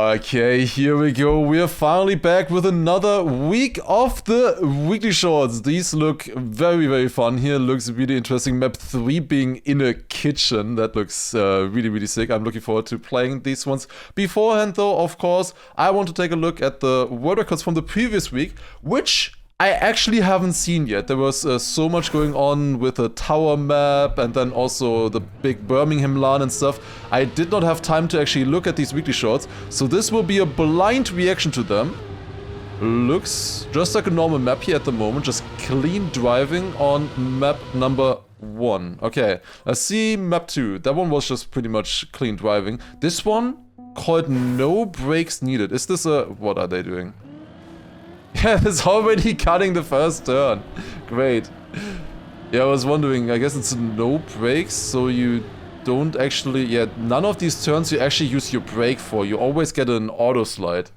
Okay, here we go. We're finally back with another week of the weekly shorts. These look very, very fun. Here looks really interesting. Map 3 being in a kitchen. That looks really, really sick. I'm looking forward to playing these ones. Beforehand, though, of course, I want to take a look at the world records from the previous week, which I actually haven't seen yet. There was so much going on with the tower map and then also the big Birmingham LAN and stuff. I did not have time to actually look at these weekly shorts, so this will be a blind reaction to them. Looks just like a normal map here at the moment, just clean driving on map number 1. Okay, let's see map 2. That one was just pretty much clean driving. This one called no brakes needed. Is this a... what are they doing? Yeah, it's already cutting the first turn. Great. Yeah, I was wondering, I guess it's no brakes, so you don't actually... yeah, none of these turns you actually use your brake for. You always get an auto slide.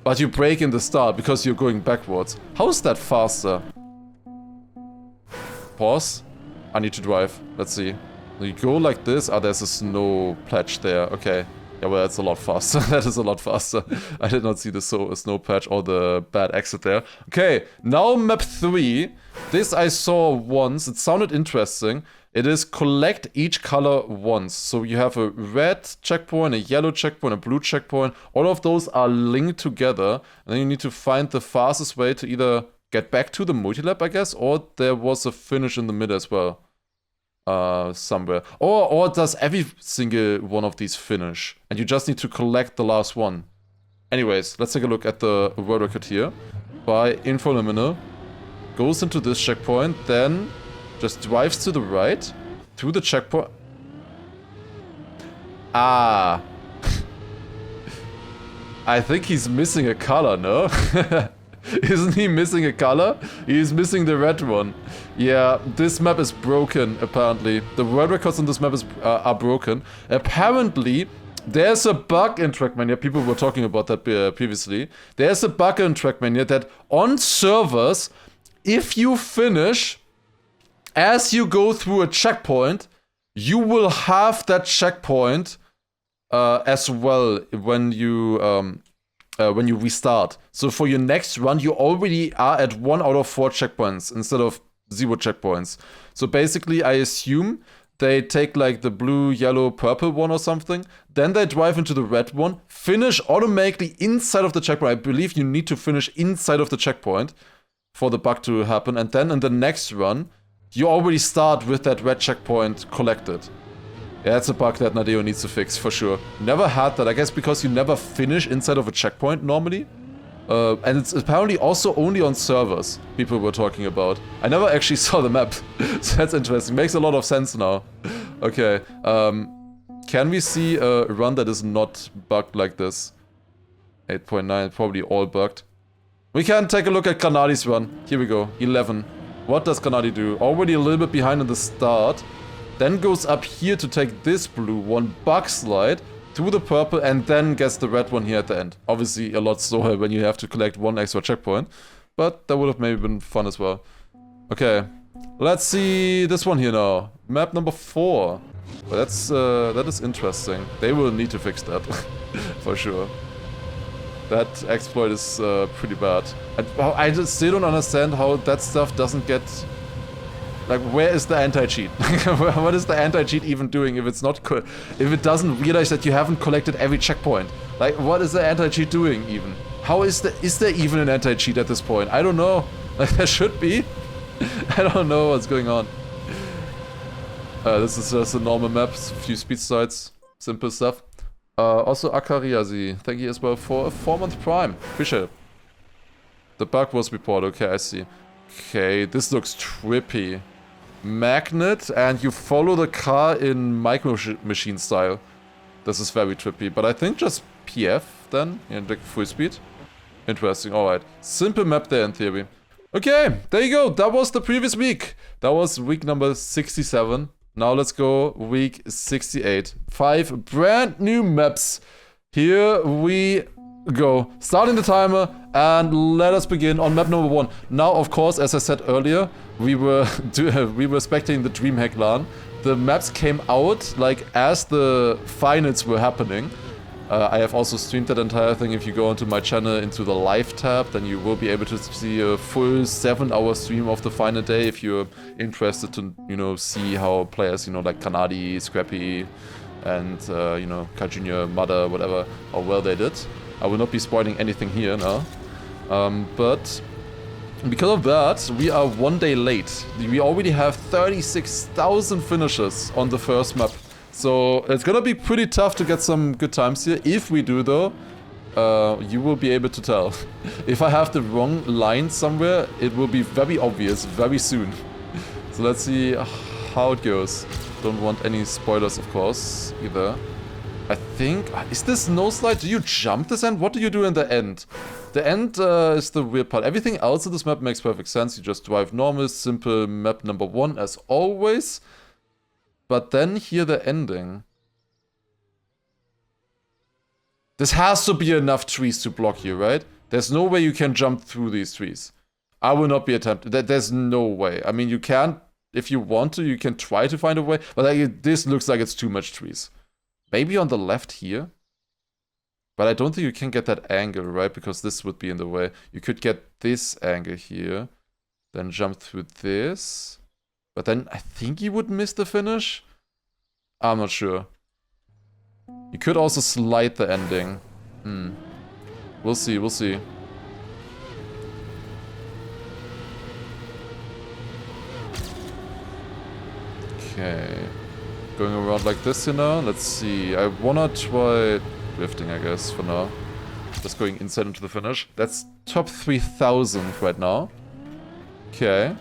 But you brake in the start because you're going backwards. How is that faster? Pause. I need to drive. Let's see. You go like this. Ah, there's a snow patch there. Okay. Yeah, well, that's a lot faster. That is a lot faster. I did not see the snow patch or the bad exit there. Okay, now map 3. This I saw once. It sounded interesting. It is collect each color once. So you have a red checkpoint, a yellow checkpoint, a blue checkpoint. All of those are linked together. And then you need to find the fastest way to either get back to the multi-lap, I guess, or there was a finish in the mid as well. Somewhere. Or does every single one of these finish? And you just need to collect the last one. Anyways, let's take a look at the world record here. By Infoliminal. Goes into this checkpoint, then just drives to the right. Through the checkpoint. Ah. I think he's missing a color, no? Isn't he missing a color? He's missing the red one. Yeah, this map is broken, apparently. The world records on this map are broken. Apparently, there's a bug in Trackmania. People were talking about that previously. There's a bug in Trackmania that on servers, if you finish as you go through a checkpoint, you will have that checkpoint as well when you restart. So for your next run, you already are at 1 out of 4 checkpoints instead of 0 checkpoints. So basically, I assume they take like the blue, yellow, purple one or something, then they drive into the red one, finish automatically inside of the checkpoint. I believe you need to finish inside of the checkpoint for the bug to happen, and then in the next run, you already start with that red checkpoint collected. Yeah, that's a bug that Nadeo needs to fix, for sure. Never had that, I guess because you never finish inside of a checkpoint normally. And it's apparently also only on servers people were talking about. I never actually saw the map, so that's interesting. Makes a lot of sense now. Okay, can we see a run that is not bugged like this? 8.9, probably all bugged. We can take a look at Granadi's run. Here we go, 11. What does Granadi do? Already a little bit behind in the start. Then goes up here to take this blue one, bug slide, through the purple, and then gets the red one here at the end. Obviously a lot slower when you have to collect 1 extra checkpoint, but that would have maybe been fun as well. Okay, let's see this one here now. Map number 4. Well, that is interesting. They will need to fix that, for sure. That exploit is pretty bad. I just still don't understand how that stuff doesn't get... like, where is the anti-cheat? What is the anti-cheat even doing if it's not if it doesn't realize that you haven't collected every checkpoint? Like, what is the anti-cheat doing even? How is there even an anti-cheat at this point? I don't know. Like, there should be. I don't know what's going on. This is just a normal map, a few speed sites, simple stuff. Also Akariazi, thank you as well for a 4-month prime. Appreciate it. The bug was reported, okay, I see. Okay, this looks trippy. Magnet, and you follow the car in micro machine style. This is very trippy, but I think just PF then, in like full speed. Interesting, alright. Simple map there in theory. Okay, there you go, that was the previous week. That was week number 67. Now let's go week 68. 5 brand new maps. Here we go. Starting the timer, and let us begin on map number 1. Now, of course, as I said earlier, we were spectating the DreamHack LAN. The maps came out like as the finals were happening, I have also streamed that entire thing. If you go onto my channel into the live tab, then you will be able to see a full 7-hour stream of the final day if you're interested to, you know, see how players, you know, like Kanadi, Scrappy, and, you know, Kai Jr., Mother, whatever, how well they did. I will not be spoiling anything here now. But because of that, we are 1 day late. We already have 36,000 finishes on the first map. So it's gonna be pretty tough to get some good times here. If we do though, you will be able to tell. If I have the wrong line somewhere, it will be very obvious very soon. So let's see how it goes. Don't want any spoilers, of course, either. I think... Is this no slide? Do you jump this end? What do you do in the end? The end is the weird part. Everything else in this map makes perfect sense. You just drive normal, simple map number 1 as always. But then here the ending. This has to be enough trees to block you, right? There's no way you can jump through these trees. I will not be attempting. There's no way. I mean, you can, if you want to, you can try to find a way. But like, this looks like it's too much trees. Maybe on the left here. But I don't think you can get that angle, right? Because this would be in the way. You could get this angle here. Then jump through this. But then I think you would miss the finish. I'm not sure. You could also slide the ending. We'll see, we'll see. Okay. Going around like this, you know? Let's see. I wanna try drifting, I guess, for now. Just going inside into the finish. That's top 3,000 right now. Okay.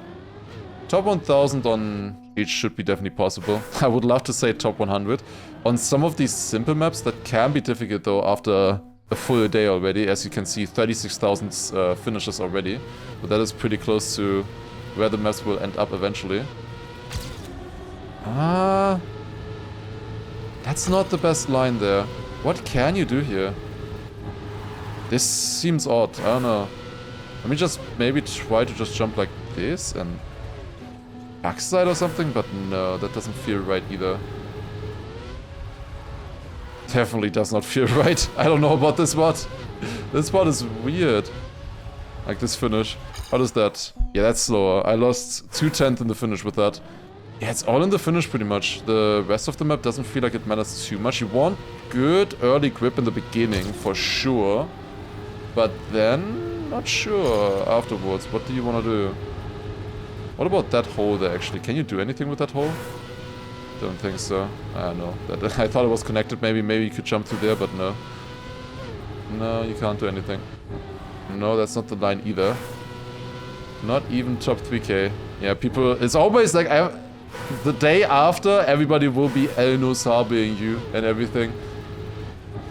Top 1,000 on each should be definitely possible. I would love to say top 100. On some of these simple maps, that can be difficult though after a full day already. As you can see, 36,000 finishes already. But that is pretty close to where the maps will end up eventually. That's not the best line there. What can you do here? This seems odd. I don't know. Let me just maybe try to just jump like this and... backside or something, but no, that doesn't feel right either. Definitely does not feel right. I don't know about this spot. This spot is weird. Like this finish. How does that? Yeah, that's slower. I lost 2/10 in the finish with that. Yeah, it's all in the finish pretty much. The rest of the map doesn't feel like it matters too much. You want good early grip in the beginning, for sure. But then, not sure afterwards. What do you want to do? What about that hole there, actually? Can you do anything with that hole? Don't think so. I don't know. I thought it was connected. Maybe you could jump through there, but no. No, you can't do anything. No, that's not the line either. Not even top 3k. Yeah, people... It's always like... the day after, everybody will be El Nosabeing you and everything.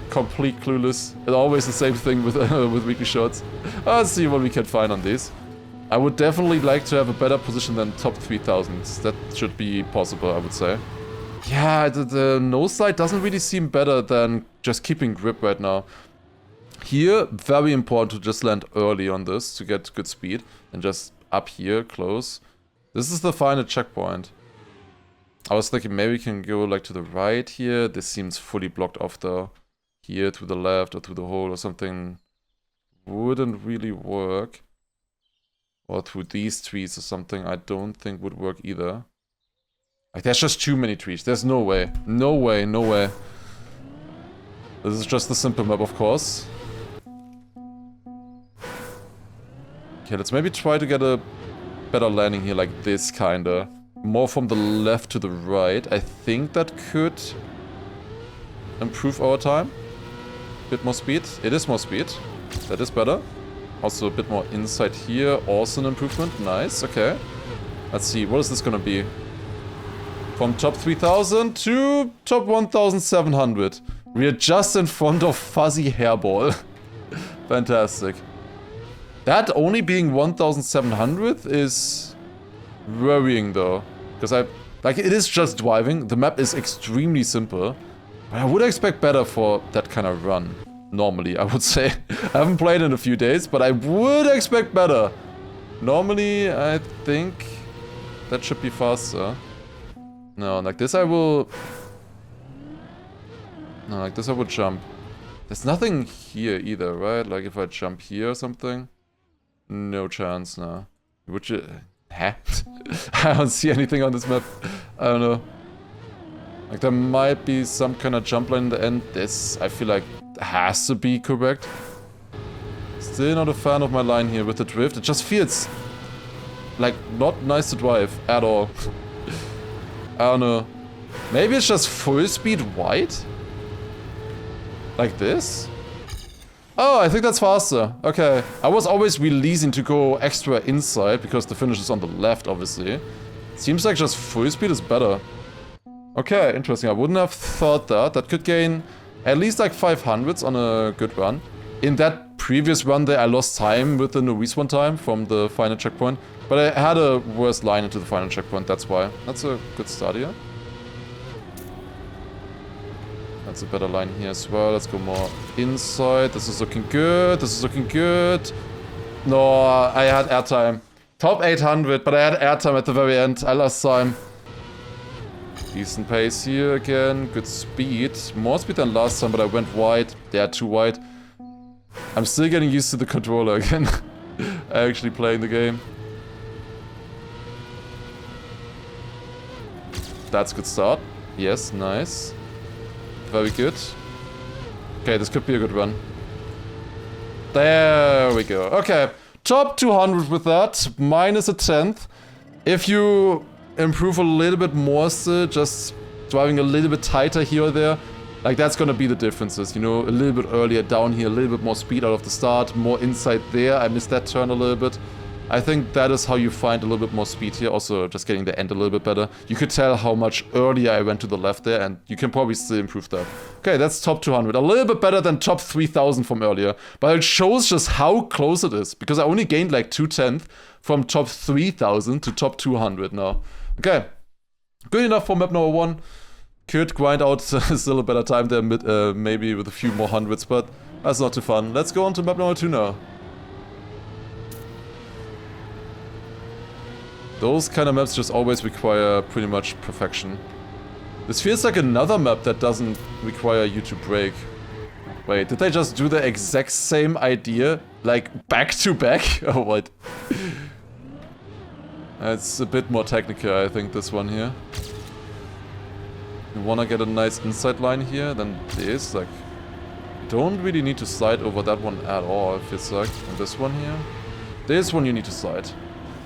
Complete clueless. It's always the same thing with with weekly shorts. Let's see what we can find on these. I would definitely like to have a better position than top 3,000. That should be possible, I would say. Yeah, the nose slide doesn't really seem better than just keeping grip right now. Here, very important to just land early on this to get good speed. And just up here, close. This is the final checkpoint. I was thinking maybe we can go like to the right here. This seems fully blocked off though. Here to the left or through the hole or something wouldn't really work. Or through these trees or something I don't think would work either. Like there's just too many trees. There's no way. No way, no way. This is just the simple map, of course. Okay, let's maybe try to get a better landing here like this, kinda. More from the left to the right. I think that could improve our time. Bit more speed. It is more speed. That is better. Also a bit more inside here. Also an improvement. Nice. Okay. Let's see. What is this gonna be? From top 3,000 to top 1,700. We are just in front of Fuzzy Hairball. Fantastic. That only being 1,700 is worrying though. Because like, it is just driving. The map is extremely simple. But I would expect better for that kind of run. Normally, I would say. I haven't played in a few days, but I would expect better. Normally, I think that should be faster. No, like this I will... No, like this I would jump. There's nothing here either, right? Like if I jump here or something? No chance, no. Would you... Huh? I don't see anything on this map. I don't know. Like there might be some kind of jump line in the end. This, I feel like, has to be correct. Still not a fan of my line here with the drift. It just feels like not nice to drive at all. I don't know. Maybe it's just full speed wide? Like this? Oh, I think that's faster. Okay. I was always releasing to go extra inside because the finish is on the left, obviously. Seems like just full speed is better. Okay, interesting. I wouldn't have thought that. That could gain at least like 500s on a good run. In that previous run there, I lost time with the Norris one time from the final checkpoint. But I had a worse line into the final checkpoint, that's why. That's a good start here. That's a better line here as well. Let's go more inside. This is looking good. This is looking good. No, I had airtime. Top 800, but I had airtime at the very end. I lost time. Decent pace here again. Good speed. More speed than last time, but I went wide. Yeah, too wide. I'm still getting used to the controller again. Actually playing the game. That's a good start. Yes, nice. Very good. Okay, this could be a good run. There we go. Okay, top 200 with that. Minus a 10th. If you improve a little bit more still, just driving a little bit tighter here or there, like that's gonna be the differences, you know, a little bit earlier down here, a little bit more speed out of the start, more inside there. I missed that turn a little bit. I think that is how you find a little bit more speed here. Also, just getting the end a little bit better. You could tell how much earlier I went to the left there, and you can probably still improve that. Okay, that's top 200. A little bit better than top 3000 from earlier. But it shows just how close it is, because I only gained like 2/10 from top 3000 to top 200 now. Okay, good enough for map number 1. Could grind out still a better time there, maybe with a few more hundreds, but that's not too fun. Let's go on to map number 2 now. Those kind of maps just always require pretty much perfection. This feels like another map that doesn't require you to brake. Wait, did they just do the exact same idea? Like, back to back? Or what? It's a bit more technical, I think, this one here. You wanna get a nice inside line here, then this, like... You don't really need to slide over that one at all, it feels like. And this one here. This one you need to slide.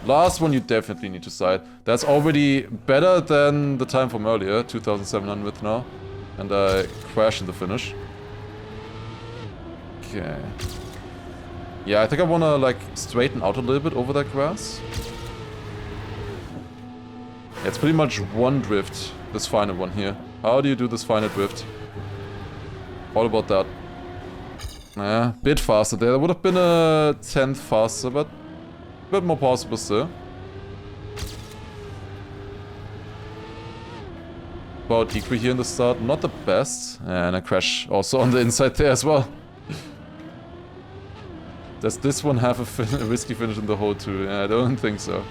Last one you definitely need to slide. That's already better than the time from earlier, 2700 now. And I crashed in the finish. Okay. Yeah, I think I wanna like straighten out a little bit over that grass. Yeah, it's pretty much one drift, this final one here. How do you do this final drift? All about that. Yeah, bit faster there. There would have been a 10th faster, but a bit more possible still. About equal here in the start, not the best. And I crash also on the inside there as well. Does this one have a risky finish in the hole too? Yeah, I don't think so.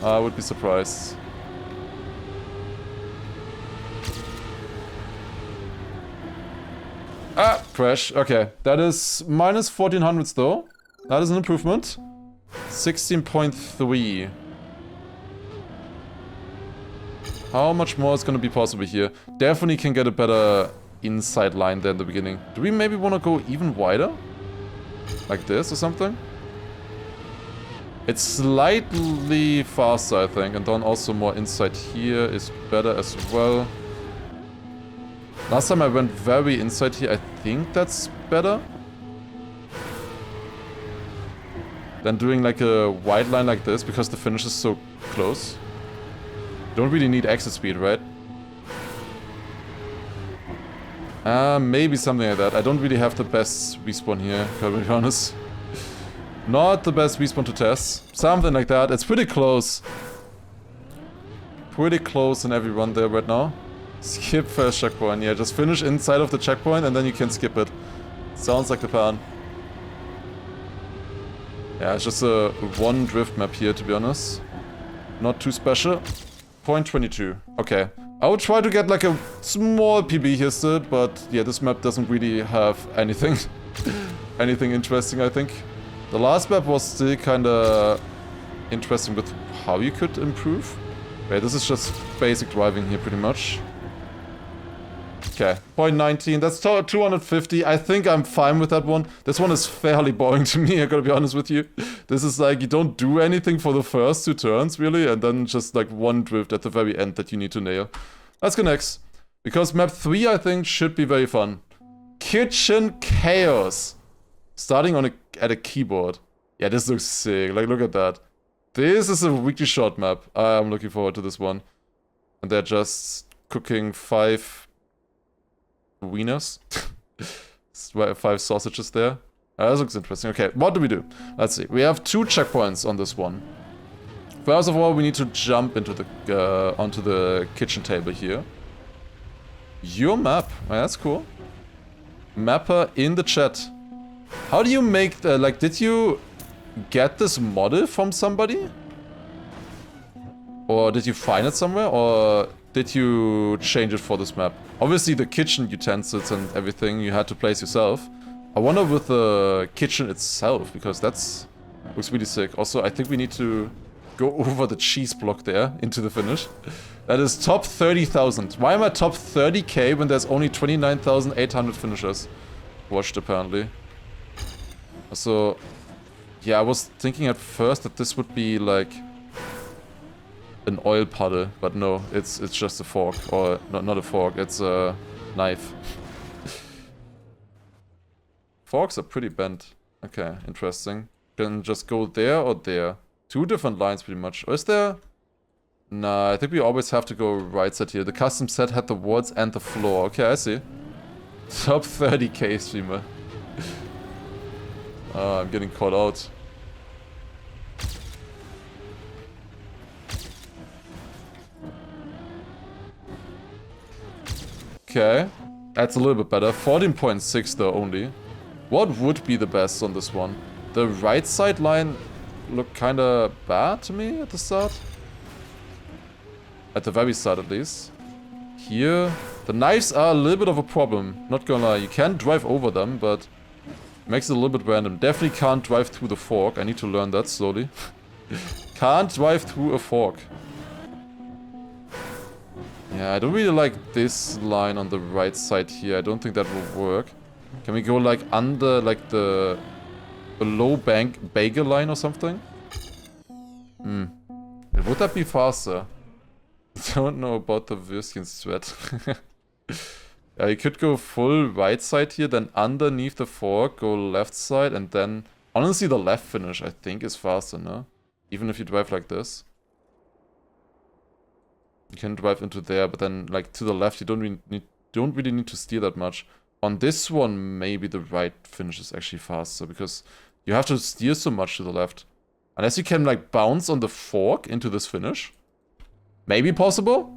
I would be surprised. Ah, crash. Okay, that is minus 1400s though. That is an improvement. 16.3. How much more is going to be possible here? Definitely can get a better inside line there in the beginning. Do we maybe want to go even wider? Like this or something? It's slightly faster, I think. And then also more inside here is better as well. Last time I went very inside here. I think that's better than doing like a wide line like this, because the finish is so close. Don't really need exit speed, right? Maybe something like that. I don't really have the best respawn here, gotta be honest. Not the best respawn to test. Something like that. It's pretty close. Pretty close in every run there right now. Skip first checkpoint. Yeah, just finish inside of the checkpoint and then you can skip it. Sounds like the plan. Yeah, it's just a one drift map here, to be honest. Not too special. 0.22. Okay. I would try to get like a small PB here still, but yeah, this map doesn't really have anything, anything interesting, I think. The last map was still kinda interesting with how you could improve. Okay, this is just basic driving here pretty much. Okay, 0.19, that's 250. I think I'm fine with that one. This one is fairly boring to me, I gotta be honest with you. This is like, you don't do anything for the first 2 turns, really, and then just like one drift at the very end that you need to nail. Let's go next. Because map 3, I think, should be very fun. Kitchen Chaos. Starting on at a keyboard. Yeah, this looks sick. Like, look at that. This is a weekly shot map. I'm looking forward to this one. And they're just cooking 5... wieners. 5 sausages there. This looks interesting. Okay, what do we do? Let's see. We have 2 checkpoints on this one. First of all, we need to jump into the onto the kitchen table here. Your map. Oh, that's cool. Mapper in the chat. How do you make the, like, did you get this model from somebody? Or did you find it somewhere? Or did you change it for this map? Obviously the kitchen utensils and everything you had to place yourself. I wonder with the kitchen itself, because that's looks really sick. Also, I think we need to go over the cheese block there into the finish. That is top 30,000. Why am I top 30k when there's only 29,800 finishers watched apparently? So, yeah, I was thinking at first that this would be like an oil puddle, but no, it's just a fork, or not a fork, it's a knife. Forks are pretty bent. Okay, interesting. Can just go there or there. 2 different lines pretty much. Or is there? Nah, I think we always have to go right side here. The custom set had the walls and the floor. Okay, I see. Top 30k streamer. I'm getting caught out. Okay, that's a little bit better. 14.6 though only. What would be the best on this one? The right side line looked kinda bad to me at the start. At the very start at least. Here, the knives are a little bit of a problem. Not gonna lie, you can drive over them, but makes it a little bit random. Definitely can't drive through the fork. I need to learn that slowly. Can't drive through a fork. Yeah, I don't really like this line on the right side here. I don't think that will work. Can we go like under, like the below bagel line or something? Would that be faster? I don't know about the Würstchen sweat. Yeah, you could go full right side here, then underneath the fork, go left side, and then... Honestly, the left finish, I think, is faster, no? Even if you drive like this. You can drive into there, but then, like, to the left, you don't really need to steer that much. On this one, maybe the right finish is actually faster, because you have to steer so much to the left. Unless you can, like, bounce on the fork into this finish. Maybe possible?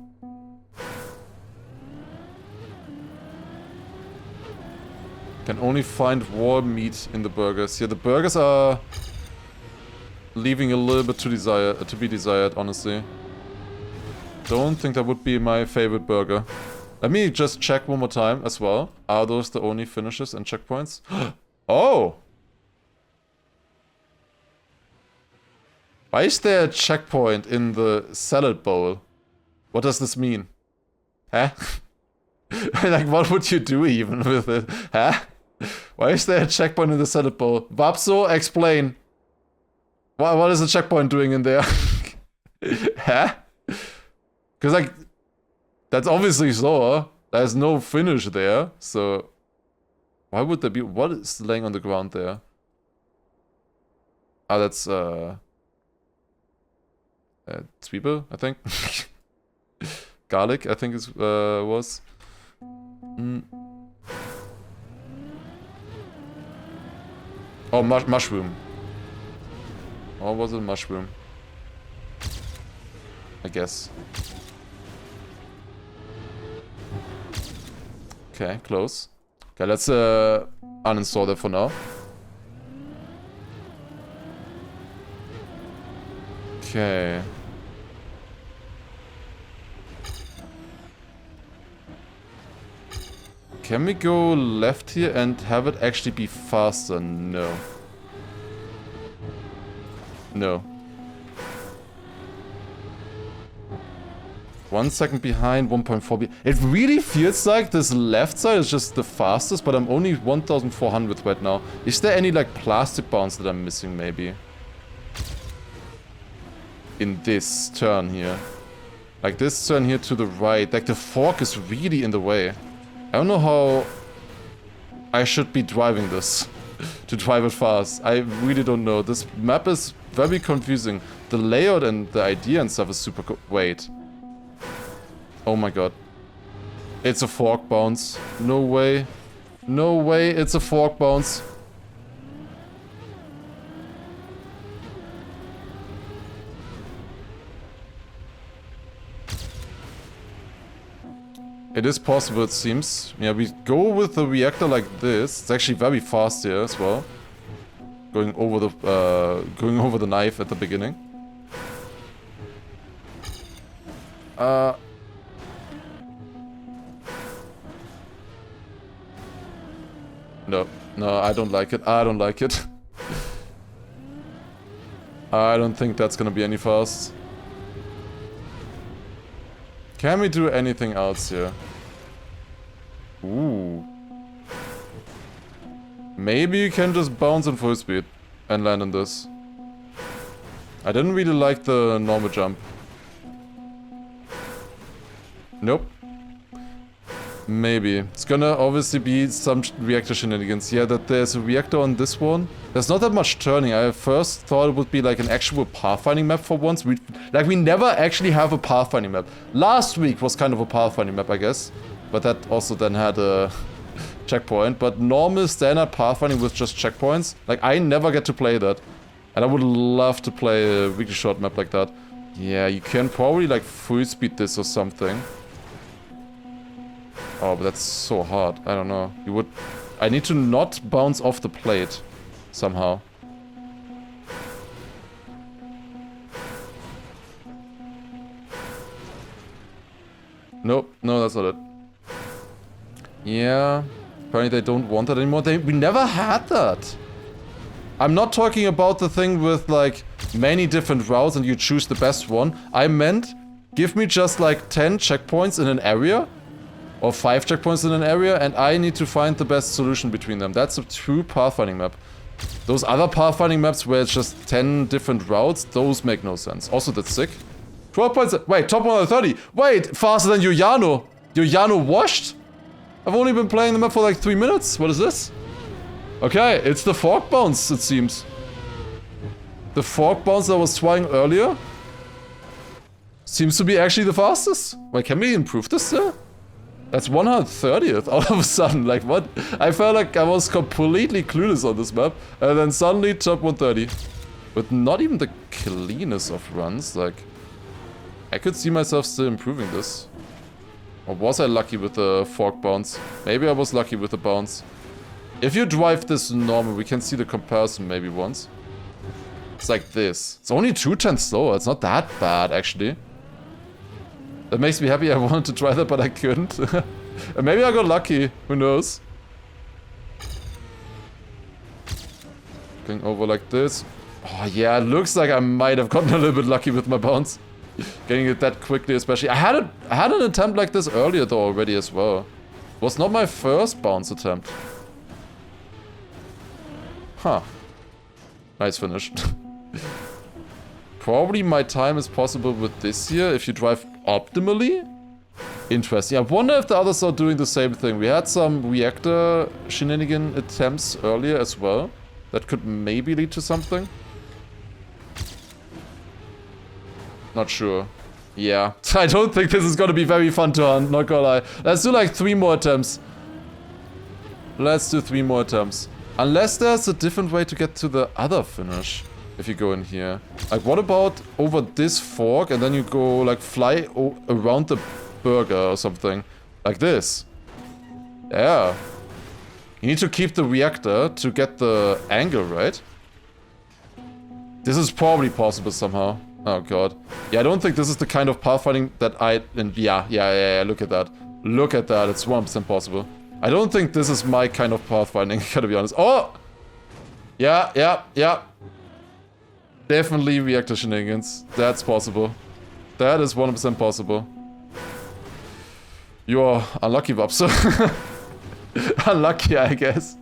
Can only find warm meat in the burgers. Yeah, the burgers are leaving a little bit to be desired, honestly. Don't think that would be my favorite burger. Let me just check one more time as well. Are those the only finishes and checkpoints? Oh! Why is there a checkpoint in the salad bowl? What does this mean? Huh? Like, what would you do even with it? Huh? Why is there a checkpoint in the salad bowl? Vapso, explain. What is the checkpoint doing in there? Huh? Because, like, that's obviously slower. There's no finish there, so... Why would there be... What is laying on the ground there? Ah, that's, Zwiebel, I think. Garlic, I think is, was. Oh, mushroom. Or was it mushroom? I guess. Okay, close. Okay, let's uninstall that for now. Okay. Can we go left here and have it actually be faster? No. No. 1 second behind, 1.4 It really feels like this left side is just the fastest, but I'm only 1,400 right now. Is there any, like, plastic bounce that I'm missing, maybe? In this turn here. Like, this turn here to the right. Like, the fork is really in the way. I don't know how I should be driving this. To drive it fast. I really don't know. This map is very confusing. The layout and the idea and stuff is super Wait. Oh my god. It's a fork bounce. No way. No way it's a fork bounce. It is possible, it seems. Yeah, we go with the reactor like this. It's actually very fast here as well. Going over the knife at the beginning. No, no, I don't like it. I don't like it. I don't think that's gonna be any fast. Can we do anything else here? Ooh. Maybe you can just bounce in full speed and land on this. I didn't really like the normal jump. Nope. Maybe. It's gonna obviously be some reactor shenanigans. Yeah, that there's a reactor on this one. There's not that much turning. I first thought it would be like an actual pathfinding map for once. We never actually have a pathfinding map. Last week was kind of a pathfinding map, I guess. But that also then had a checkpoint. But normal standard pathfinding with just checkpoints, like I never get to play that. And I would love to play a weekly short map like that. Yeah, you can probably like full speed this or something. Oh, but that's so hard. I don't know. You would... I need to not bounce off the plate. Somehow. Nope. No, that's not it. Yeah. Apparently they don't want that anymore. We never had that. I'm not talking about the thing with, like, many different routes and you choose the best one. I meant, give me just, like, 10 checkpoints in an area. Or 5 checkpoints in an area, and I need to find the best solution between them. That's a true pathfinding map. Those other pathfinding maps where it's just 10 different routes, those make no sense. Also, that's sick. 12 points. Wait, top 130. Wait, faster than Yoyano. Yoyano washed? I've only been playing the map for like 3 minutes. What is this? Okay, it's the fork bounce, it seems. The fork bounce that was trying earlier seems to be actually the fastest. Wait, can we improve this there? That's 130th all of a sudden, like what? I felt like I was completely clueless on this map, and then suddenly top 130. With not even the cleanest of runs, like... I could see myself still improving this. Or was I lucky with the fork bounce? Maybe I was lucky with the bounce. If you drive this normal, we can see the comparison maybe once. It's like this. It's only 2/10 slower, it's not that bad actually. That makes me happy. I wanted to try that, but I couldn't. And maybe I got lucky. Who knows? Going over like this. Oh yeah, it looks like I might have gotten a little bit lucky with my bounce. Getting it that quickly, especially. I had an attempt like this earlier though already as well. It was not my first bounce attempt. Huh. Nice finish. Probably my time is possible with this here if you drive optimally. Interesting. I wonder if the others are doing the same thing. We had some reactor shenanigan attempts earlier as well. That could maybe lead to something. Not sure. Yeah. I don't think this is gonna be very fun to hunt, not gonna lie. Let's do like 3 more attempts. Let's do 3 more attempts. Unless there's a different way to get to the other finish. If you go in here. Like, what about over this fork and then you go, like, fly around the burger or something? Like this. Yeah. You need to keep the reactor to get the angle, right? This is probably possible somehow. Oh, God. Yeah, I don't think this is the kind of pathfinding that yeah, look at that. Look at that, it's 100% possible. I don't think this is my kind of pathfinding, gotta be honest. Oh! Yeah. Definitely reactor shenanigans. That's possible. That is 100% possible. You're unlucky, Vapso. Unlucky, I guess.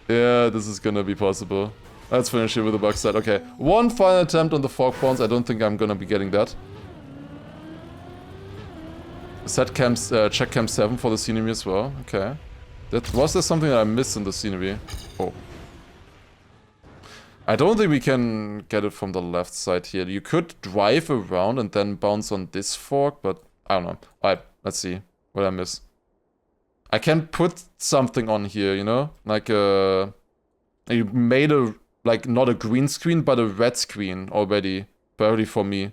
Yeah, this is gonna be possible. Let's finish here with the bug set. Okay, one final attempt on the fog bounce. I don't think I'm gonna be getting that. Set camps, check camp 7 for the scenery as well. Okay. Was there something that I missed in the scenery? Oh. I don't think we can get it from the left side here. You could drive around and then bounce on this fork, but I don't know. Alright, let's see what I miss. I can put something on here, you know? Like you made a, like, not a green screen, but a red screen already. Barely for me.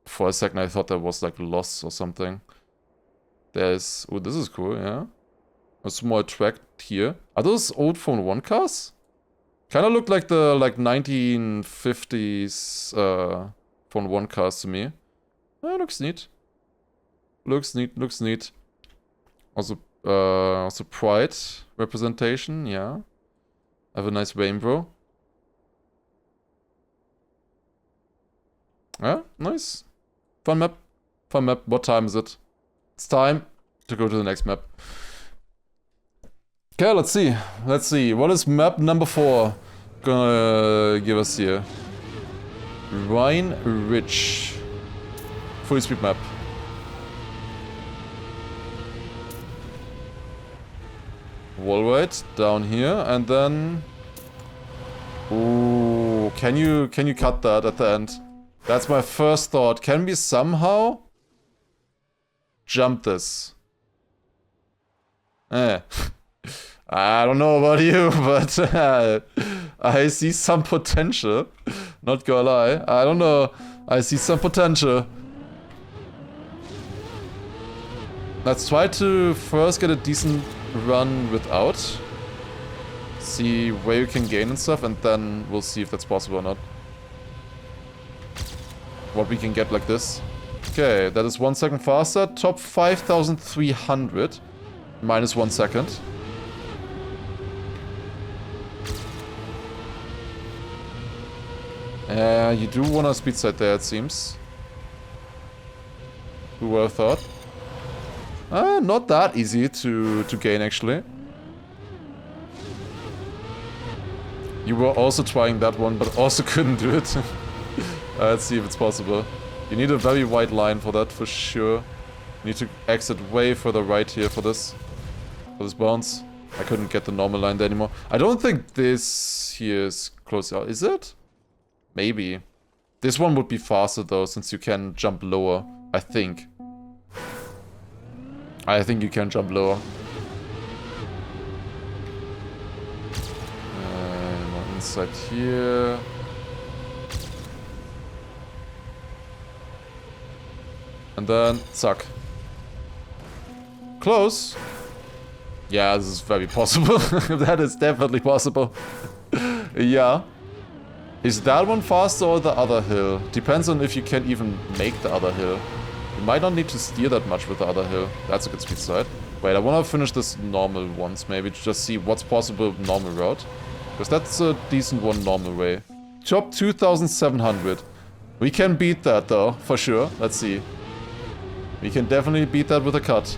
For a second I thought that was like lost or something. There's... Oh, this is cool, yeah. A small track here. Are those old Phone 1 cars? Kinda look like the, like, 1950s Phone 1 cars to me. Looks neat. Looks neat. Also Pride representation, yeah. Have a nice rainbow. Yeah, nice. Fun map. What time is it? It's time to go to the next map. Okay, let's see. What is map number 4 gonna give us here? Rhine Ridge. Full speed map. Wall ride down here and then... Ooh, can you cut that at the end? That's my first thought. Can we somehow jump this? I don't know about you, but I see some potential. Not gonna lie. I don't know. I see some potential. Let's try to first get a decent run without. See where you can gain and stuff, and then we'll see if that's possible or not. What we can get like this. Okay, that is 1 second faster. Top 5,300. Minus 1 second. You do want a speed side there, it seems. Who would have thought? Not that easy to gain, actually. You were also trying that one, but also couldn't do it. Let's see if it's possible. You need a very wide line for that, for sure. You need to exit way further right here for this bounce. I couldn't get the normal line there anymore. I don't think this here is close out. Is it? Maybe. This one would be faster though, since you can jump lower. I think you can jump lower. One inside here. And then, suck. Close. Yeah, this is very possible. That is definitely possible. Yeah. Is that one faster or the other hill? Depends on if you can even make the other hill. You might not need to steer that much with the other hill. That's a good speed side. Wait, I want to finish this normal once, maybe, to just see what's possible normal route. Because that's a decent one normal way. Top 2,700. We can beat that though, for sure. Let's see. We can definitely beat that with a cut.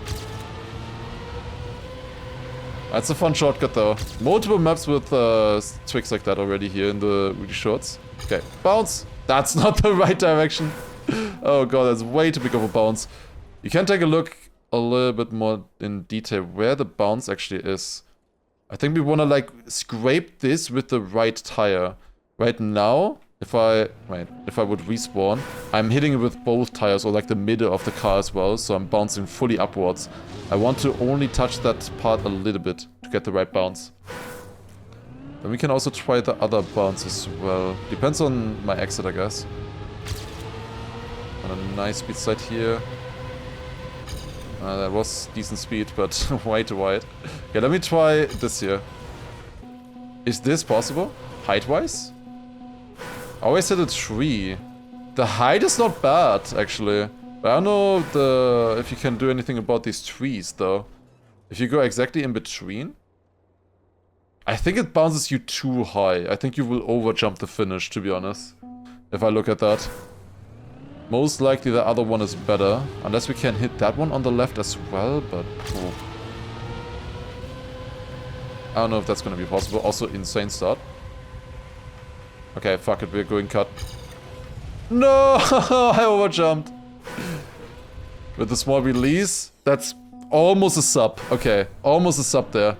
That's a fun shortcut though. Multiple maps with tricks like that already here in the really shorts. Okay, bounce. That's not the right direction. Oh god, that's way too big of a bounce. You can take a look a little bit more in detail where the bounce actually is. I think we want to like scrape this with the right tire. Right now, if I would respawn, I'm hitting it with both tires or like the middle of the car as well, so I'm bouncing fully upwards. I want to only touch that part a little bit to get the right bounce. Then we can also try the other bounce as well. Depends on my exit, I guess. And a nice speed side here. That was decent speed, but way too wide. Okay, let me try this here. Is this possible? Height-wise? I always hit a tree. The height is not bad, actually. I don't know if you can do anything about these trees, though. If you go exactly in between... I think it bounces you too high. I think you will overjump the finish, to be honest. If I look at that. Most likely the other one is better. Unless we can hit that one on the left as well, but... Oh. I don't know if that's gonna be possible. Also, insane start. Okay, fuck it, we're going cut. No! I overjumped. With the small release, that's almost a sub. Okay, almost a sub there.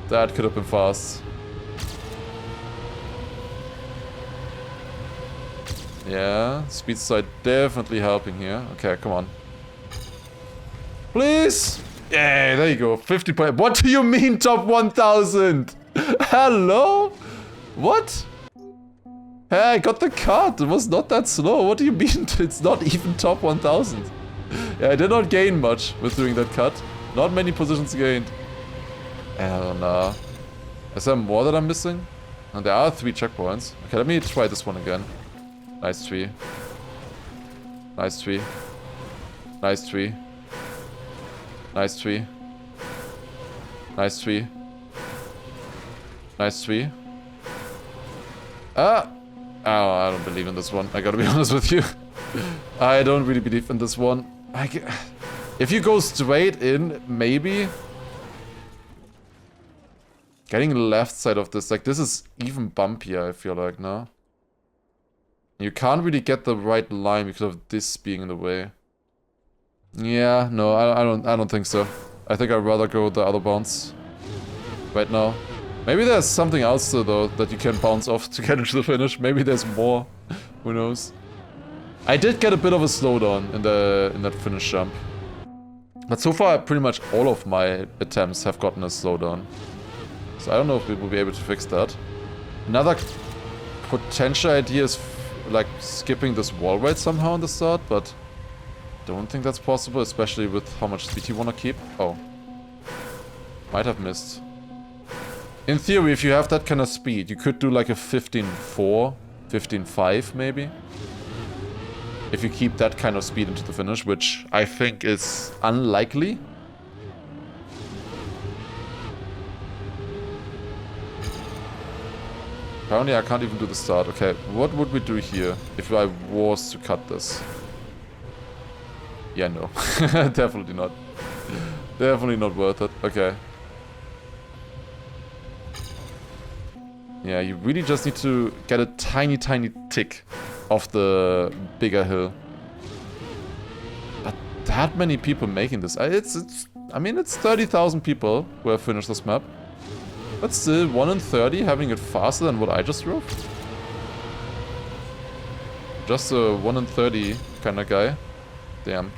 That could have been fast. Yeah, speed side definitely helping here. Okay, come on. Please! Yeah, there you go. 50 point. What do you mean top 1000? Hello? What? Hey, I got the cut. It was not that slow. What do you mean? It's not even top 1000. Yeah, I did not gain much with doing that cut. Not many positions gained. Hell nah. Is there more that I'm missing? And there are 3 checkpoints. Okay, let me try this one again. Nice tree. Nice tree. Nice tree. Nice tree. Nice tree. Nice tree. Ah! Oh, I don't believe in this one. I gotta be honest with you. I don't really believe in this one. If you go straight in, maybe. Getting left side of this, like this is even bumpier, I feel like, no? You can't really get the right line because of this being in the way. Yeah, no, I don't think so. I think I'd rather go the other bounce right now. Maybe there's something else though that you can bounce off to get into the finish. Maybe there's more. Who knows? I did get a bit of a slowdown in that finish jump. But so far pretty much all of my attempts have gotten a slowdown. So I don't know if we will be able to fix that. Another potential idea is like skipping this wall ride somehow on the start, but don't think that's possible, especially with how much speed you want to keep. Oh. Might have missed. In theory, if you have that kind of speed, you could do like a 15.4, 15.5 maybe. If you keep that kind of speed into the finish, which I think is unlikely. Apparently I can't even do the start. Okay, what would we do here if I was to cut this? Yeah, no. Definitely not. Definitely not worth it. Okay. Yeah, you really just need to get a tiny, tiny tick off the bigger hill. But that many people making this. I mean, it's 30,000 people who have finished this map. But still, 1 in 30 having it faster than what I just drove. Just a 1 in 30 kind of guy. Damn.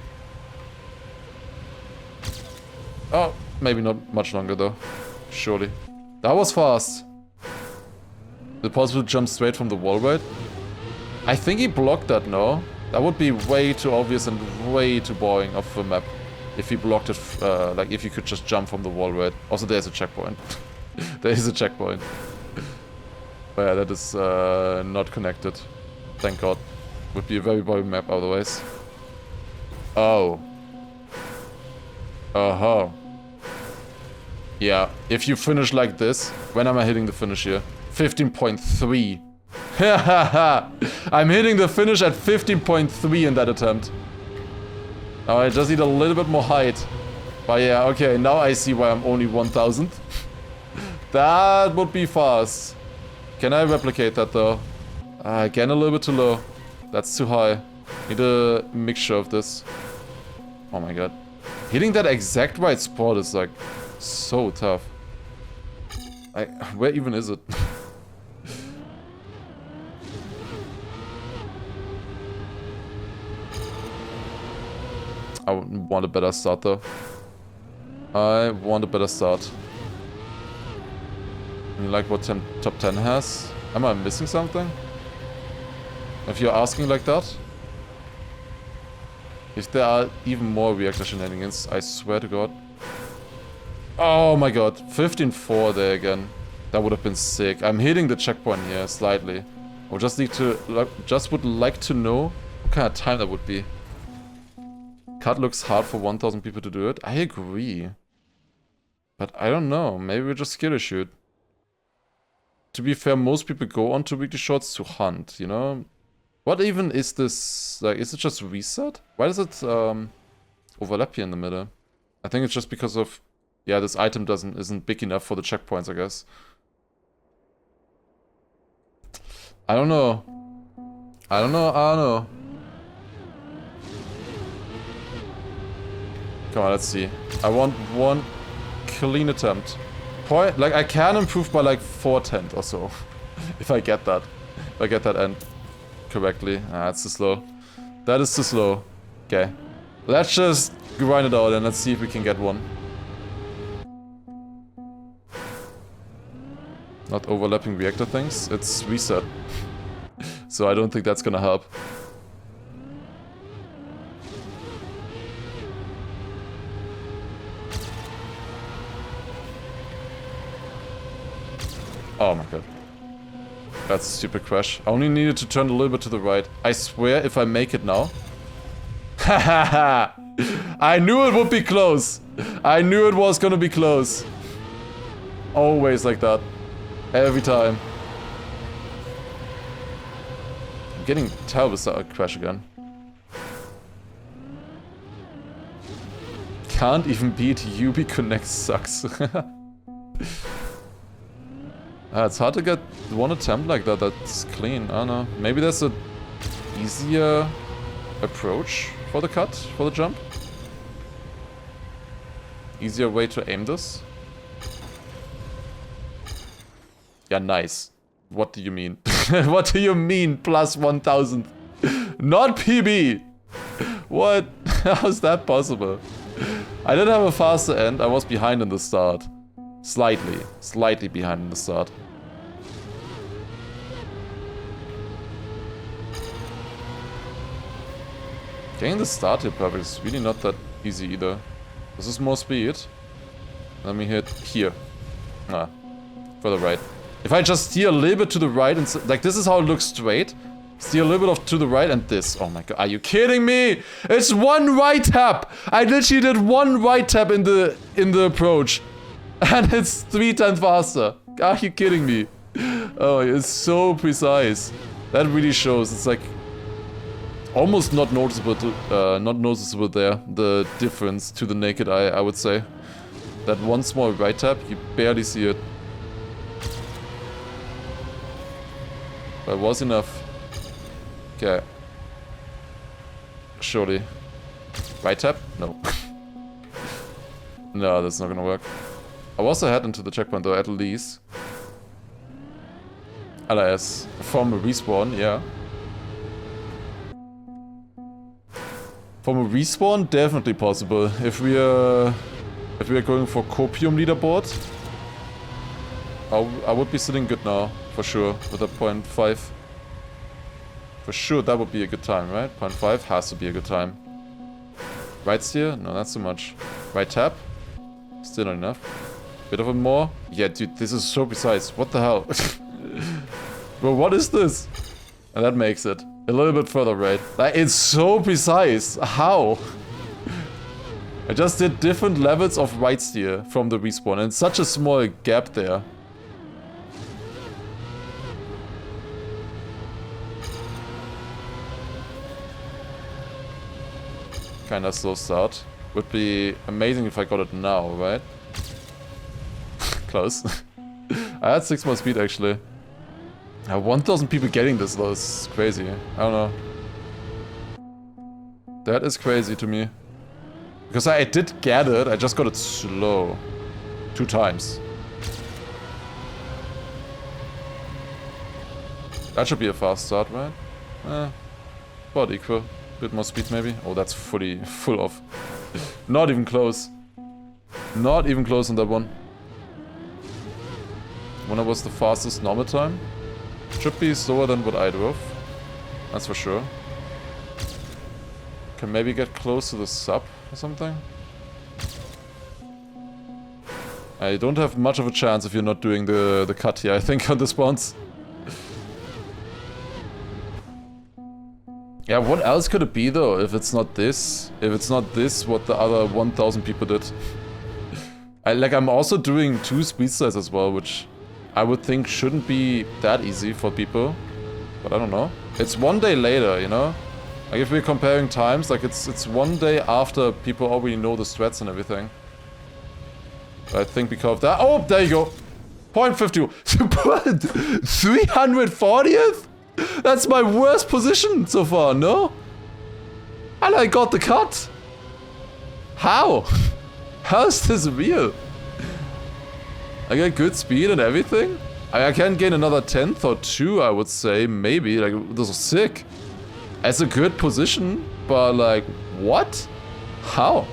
Oh, maybe not much longer though. Surely. That was fast. Is it possible to jump straight from the wall ride? I think he blocked that, no? That would be way too obvious and way too boring of a map. If he blocked it, like if you could just jump from the wall ride. Also, there's a checkpoint. There is a checkpoint. But yeah, that is not connected. Thank God. Would be a very boring map otherwise. Oh. Uh-huh. Yeah, if you finish like this, when am I hitting the finish here? 15.3. I'm hitting the finish at 15.3 in that attempt. Now I just need a little bit more height. But yeah, okay, now I see why I'm only 1000. That would be fast. Can I replicate that though? Again, a little bit too low. That's too high. Need a mixture of this. Oh my god. Hitting that exact right spot is like so tough. Where even is it? I want a better start though. I want a better start. You like what top 10 has? Am I missing something? If you're asking like that? If there are even more reactor shenanigans, I swear to God. Oh my god, 15.4 there again. That would have been sick. I'm hitting the checkpoint here slightly. I just need to, just would like to know kind of time that would be. Cut looks hard for 1,000 people to do it. I agree. But I don't know. Maybe we're just skill issued. To be fair, most people go on to weekly shorts to hunt, you know? What even is this? Like, is it just reset? Why does it overlap here in the middle? I think it's just because of... Yeah, this item isn't big enough for the checkpoints, I guess. I don't know. I don't know. Come on, let's see. I want one clean attempt. Point, like, I can improve by like 4/10 or so. If I get that. If I get that end correctly. Ah, it's too slow. That is too slow. Okay. Let's just grind it out and let's see if we can get one. Not overlapping reactor things. It's reset. So I don't think that's gonna help. Oh my god. That's a stupid crash. I only needed to turn a little bit to the right. I swear if I make it now... Hahaha! I knew it would be close! I knew it was gonna be close. Always like that. Every time. I'm getting terrible crash again. Can't even beat UB Connect sucks. It's hard to get one attempt like that that's clean. I don't know. Maybe there's a easier approach for the cut, for the jump. Easier way to aim this. Yeah, nice. What do you mean? What do you mean plus 1,000? Not PB! What? How's that possible? I didn't have a faster end. I was behind in the start. Slightly behind in the start. Getting the start here perfect is really not that easy either. This is more speed. Let me hit here. Ah, further right. If I just steer a little bit to the right and like this is how it looks straight. Steer a little bit off to the right and this. Oh my god, are you kidding me? It's one right tap. I literally did one right tap in the approach. And it's 3 times faster. Are you kidding me? Oh, it's so precise. That really shows. It's like almost not noticeable there. The difference to the naked eye, I would say. That one small right tap, you barely see it. But it was enough. Okay. Surely. Right tap? No. No, that's not gonna work. I was ahead into the checkpoint though, at least. LS. From a respawn, yeah. From a respawn, definitely possible. If we are going for copium leaderboard, I would be sitting good now, for sure, with a 0.5. For sure, that would be a good time, right? 0.5 has to be a good time. Right steer? No, not so much. Right tap? Still not enough. Bit of a more? Yeah, dude, this is so precise. What the hell? Bro, what is this? And that makes it. A little bit further right. Like, it's so precise. How? I just did different levels of right steer from the respawn and such a small gap there. Kinda slow start. Would be amazing if I got it now, right? Close. I had 6 more speed actually. 1,000 people getting this though is crazy. I don't know. That is crazy to me. Because I did get it, I just got it slow. 2 times. That should be a fast start, right? About equal. Bit more speed maybe. Oh, that's full off. Not even close. Not even close on that one. When I was the fastest normal time. Should be slower than what I drove. That's for sure. Can maybe get close to the sub or something. I don't have much of a chance if you're not doing the cut here, I think, on the spawns. Yeah, what else could it be though, if it's not this? If it's not this, what the other 1,000 people did? I'm also doing 2 speed slides as well, which I would think shouldn't be that easy for people. But I don't know. It's 1 day later, you know? Like if we're comparing times, like it's 1 day after people already know the strats and everything. I think because of that. Oh, there you go. 0.50. 340th? That's my worst position so far, no? And I got the cut. How? How is this real? I get good speed and everything? I can gain another 10th or 2, I would say, maybe. Like, this is sick. It's a good position, but like, what? How?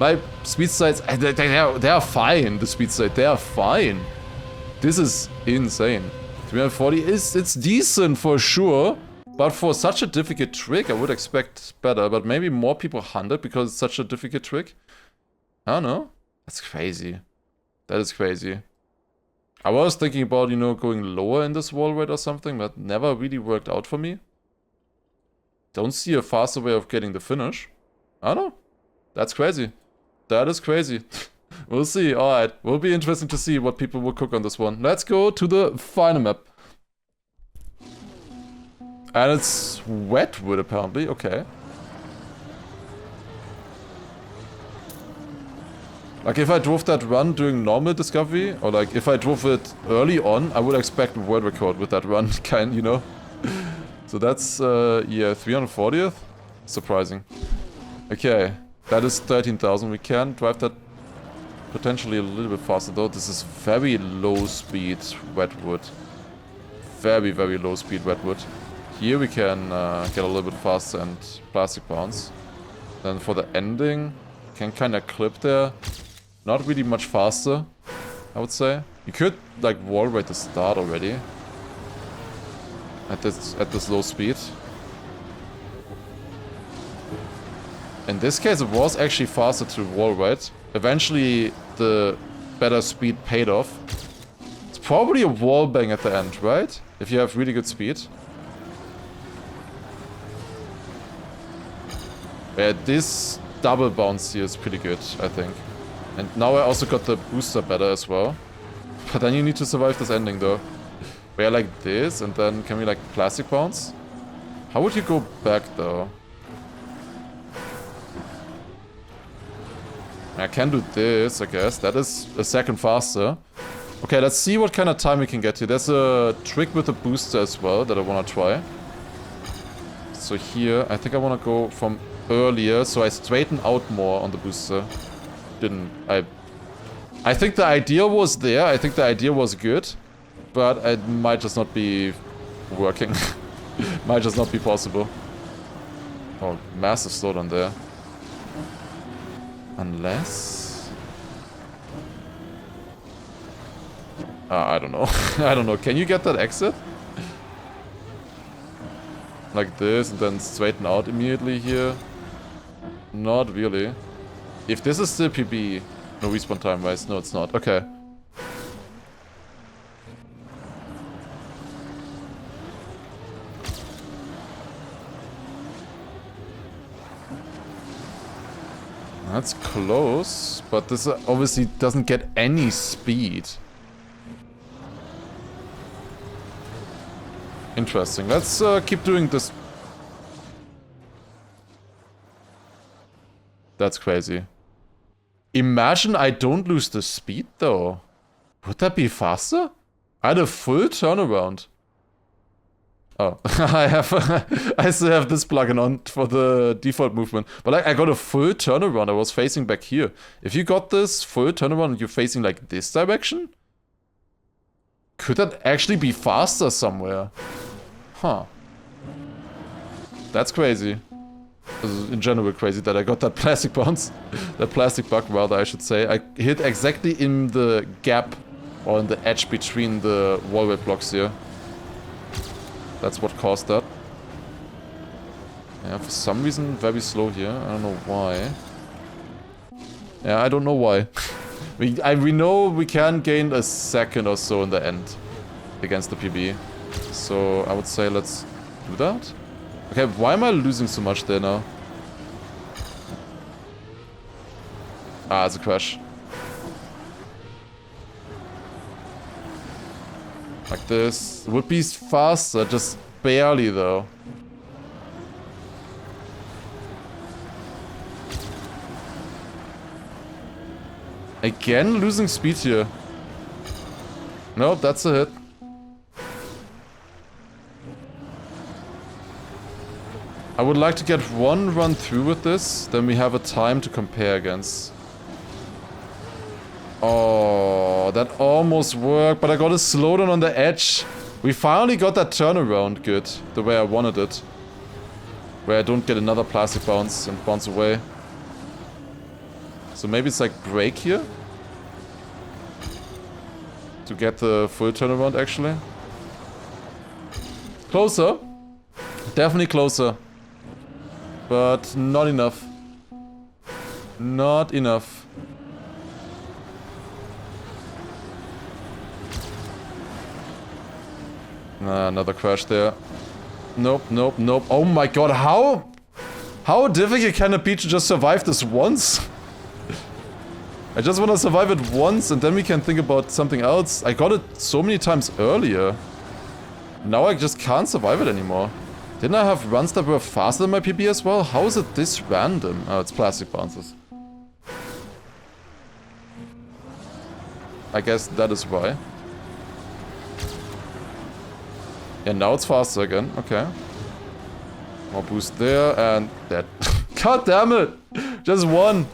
My speed sides, they are fine, the speed side, they are fine. This is insane. 340 it's decent for sure, but for such a difficult trick, I would expect better, but maybe more people hunt it because it's such a difficult trick. I don't know. That's crazy. That is crazy. I was thinking about, you know, going lower in this wall rate or something, but never really worked out for me. Don't see a faster way of getting the finish. I don't know. That's crazy. That is crazy. We'll see. Alright. Will be interesting to see what people will cook on this one. Let's go to the final map. And it's wetwood apparently. Okay. Like if I drove that run during normal discovery, or like if I drove it early on, I would expect a world record with that run, you know? So that's, yeah, 340th? Surprising. Okay, that is 13,000. We can drive that potentially a little bit faster though. This is very low speed wetwood. Very, very low speed wetwood. Here we can get a little bit faster and plastic bounce. Then for the ending, can kind of clip there. Not really much faster, I would say. You could like wall rate the start already. At this low speed. In this case it was actually faster to wall rate. Eventually the better speed paid off. It's probably a wall bang at the end, right? If you have really good speed. Yeah, this double bounce here is pretty good, I think. And now I also got the booster better as well. But then you need to survive this ending though. Where like this, and then can we like plastic bounce? How would you go back though? I can do this, I guess. That is a second faster. Okay, let's see what kind of time we can get here. There's a trick with the booster as well that I want to try. So here, I think I want to go from earlier, so I straighten out more on the booster. I think the idea was there. I think the idea was good. But it might just not be working. Might just not be possible. Oh, massive slowdown there. Unless... I don't know. I don't know. Can you get that exit? Like this and then straighten out immediately here? Not really. If this is still PB... No respawn time, right? No, it's not. Okay. That's close, but this obviously doesn't get any speed. Interesting. Let's keep doing this. That's crazy. Imagine I don't lose the speed though. Would that be faster? I had a full turnaround. Oh, I still have this plugin on for the default movement. But like, I got a full turnaround. I was facing back here. If you got this full turnaround and you're facing like this direction, could that actually be faster somewhere? Huh. That's crazy. This is in general crazy that I got that plastic bounce. That plastic bug rather, I should say. I hit exactly in the gap or in the edge between the wall weight blocks here. That's what caused that. Yeah, for some reason very slow here. I don't know why. Yeah, I don't know why. we know we can gain a second or so in the end against the PB. So I would say let's do that. Okay, why am I losing so much there now? Ah, it's a crash. Like this. Would be faster, just barely though. Again, losing speed here. Nope, that's a hit. I would like to get one run through with this, then we have a time to compare against. Oh, that almost worked, but I got a slowdown on the edge. We finally got that turnaround good, the way I wanted it. Where I don't get another plastic bounce and bounce away. So maybe it's like brake here? To get the full turnaround actually. Closer. Definitely closer. But not enough. Not enough. Nah, another crash there. Nope, nope, nope. Oh my god, how difficult can it be to just survive this once? I just want to survive it once and then we can think about something else. I got it so many times earlier. Now I just can't survive it anymore. Didn't I have runs that were faster than my PB as well? How is it this random? Oh, it's plastic bounces. I guess that is why. Yeah, now it's faster again. Okay. More boost there and that. God damn it! Just one.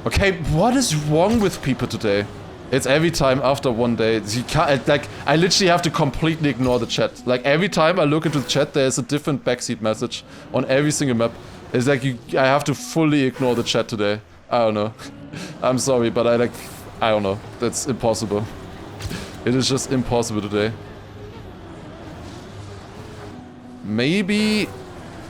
Okay, what is wrong with people today? It's every time after one day. You can't, like, I literally have to completely ignore the chat. Like, every time I look into the chat, there's a different backseat message on every single map. It's like, I have to fully ignore the chat today. I don't know. I'm sorry, but I don't know. That's impossible. It is just impossible today. Maybe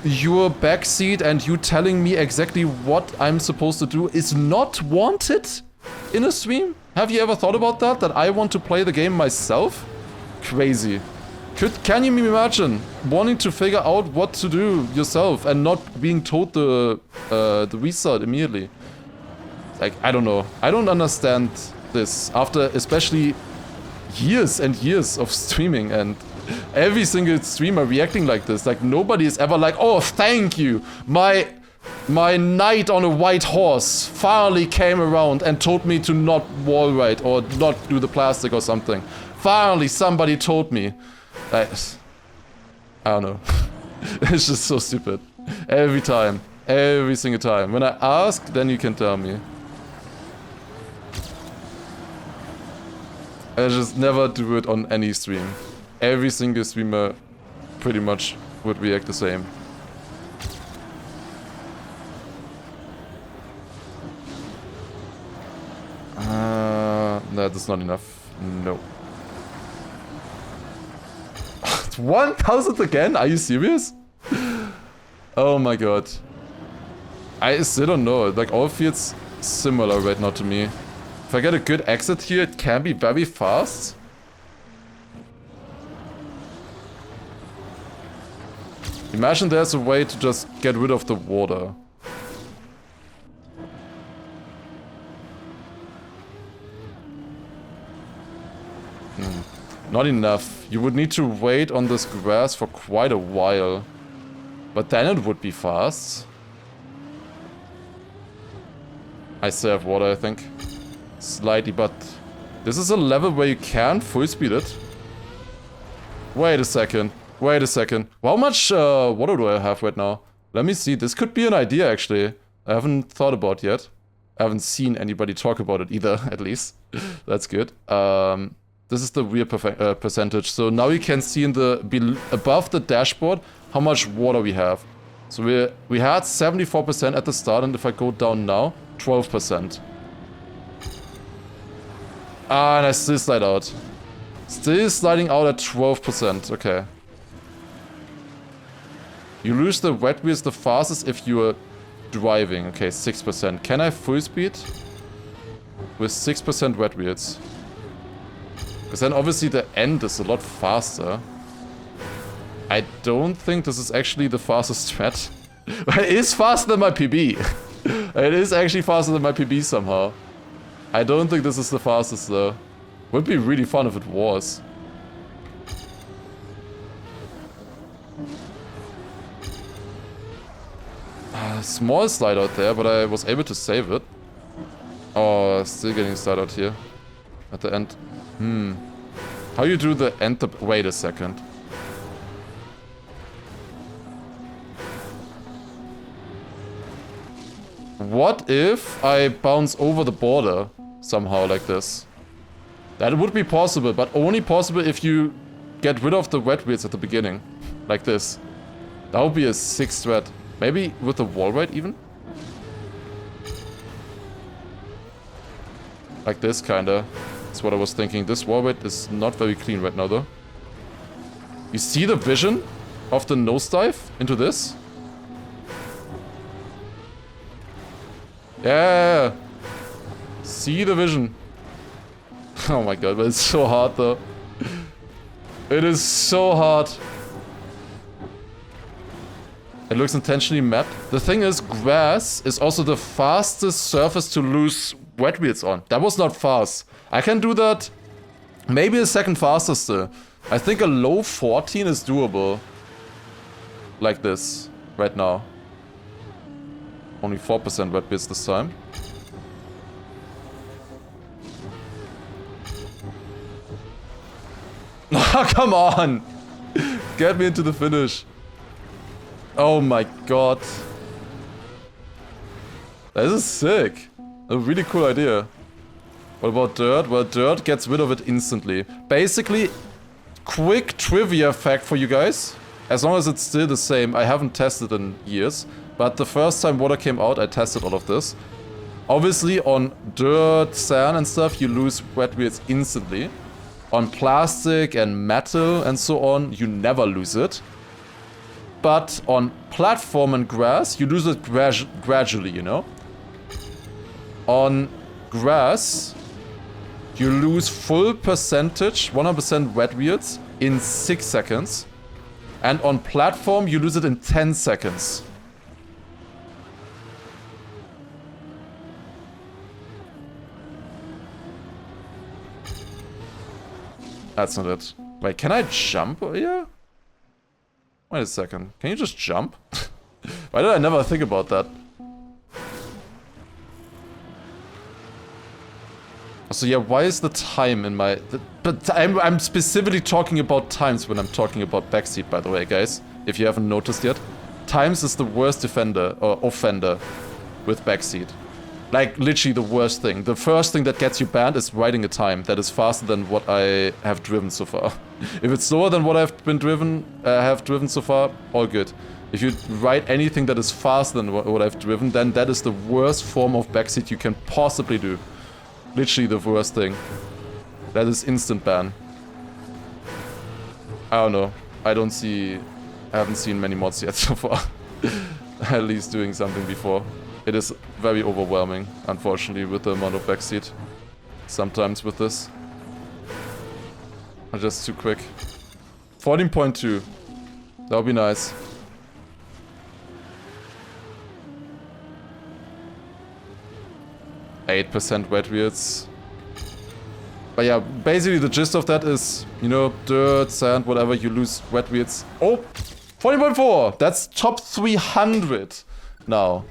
your backseat and you telling me exactly what I'm supposed to do is not wanted in a stream? Have you ever thought about that? That I want to play the game myself? Crazy. Can you imagine wanting to figure out what to do yourself and not being told the result immediately? Like, I don't know. I don't understand this after especially years and years of streaming and every single streamer reacting like this. Like, nobody is ever like, oh, thank you. My knight on a white horse finally came around and told me to not wall ride or not do the plastic or something. Finally, somebody told me. I don't know. It's just so stupid. Every time. Every single time. When I ask, then you can tell me. I just never do it on any stream. Every single streamer pretty much would react the same. That is not enough. No. 1000 again? Are you serious? Oh my god. I still don't know. Like, all feels similar right now to me. If I get a good exit here, it can be very fast. Imagine there's a way to just get rid of the water. Not enough. You would need to wait on this grass for quite a while. But then it would be fast. I still have water, I think. Slightly, but this is a level where you can full speed it. Wait a second. Wait a second. How much water do I have right now? Let me see. This could be an idea, actually. I haven't thought about yet. I haven't seen anybody talk about it either, at least. That's good. This is the real percentage. So now you can see in the above the dashboard how much water we have. So we had 74% at the start, and if I go down now, 12%. Ah, and I still slide out. Still sliding out at 12%. Okay. You lose the wet wheels the fastest if you are driving. Okay, 6%. Can I full speed? With 6% wet wheels. Because then obviously the end is a lot faster. I don't think this is actually the fastest strat. But it is faster than my PB. It is actually faster than my PB somehow. I don't think this is the fastest though. Would be really fun if it was. Small slide out there, but I was able to save it. Oh, still getting slide out here. At the end. How you do the end? Wait a second. What if I bounce over the border somehow like this? That would be possible, but only possible if you get rid of the wet wheels at the beginning. Like this. That would be a sick strat. Maybe with the wall ride even? Like this kinda. That's what I was thinking. This wall ride is not very clean right now though. You see the vision of the nosedive into this? Yeah. See the vision. Oh my god, but it's so hard though. It is so hard. It looks intentionally mapped. The thing is, grass is also the fastest surface to lose wet wheels on. That was not fast. I can do that maybe a second faster still. I think a low 14 is doable. Like this, right now. Only 4% wet wheels this time. Come on! Get me into the finish. Oh my god. This is sick. A really cool idea. What about dirt? Well, dirt gets rid of it instantly. Basically, quick trivia fact for you guys. As long as it's still the same, I haven't tested in years. But the first time water came out, I tested all of this. Obviously, on dirt, sand and stuff, you lose wet wheels instantly. On plastic and metal and so on, you never lose it. But on platform and grass, you lose it gradually, you know? On grass, you lose full percentage, 100% wet wheels, in 6 seconds. And on platform, you lose it in 10 seconds. That's not it. Wait, can I jump here? Wait a second. Can you just jump? Why did I never think about that? So yeah, why is the time in my... But I'm specifically talking about times when I'm talking about backseat, by the way, guys. If you haven't noticed yet. Times is the worst defender, or offender, with backseat. Like, literally the worst thing. The first thing that gets you banned is riding a time that is faster than what I have driven so far. If it's slower than what I've driven so far, all good. If you ride anything that is faster than what I've driven, then that is the worst form of backseat you can possibly do. Literally the worst thing. That is instant ban. I don't know. I haven't seen many mods yet so far. At least doing something before. It is very overwhelming, unfortunately, with the amount of backseat. Sometimes with this. I'm just too quick. 14.2. That would be nice. %8 wet wheels. But yeah, basically the gist of that is, you know, dirt, sand, whatever, you lose wet wheels. Oh! 14.4! That's top 300 now.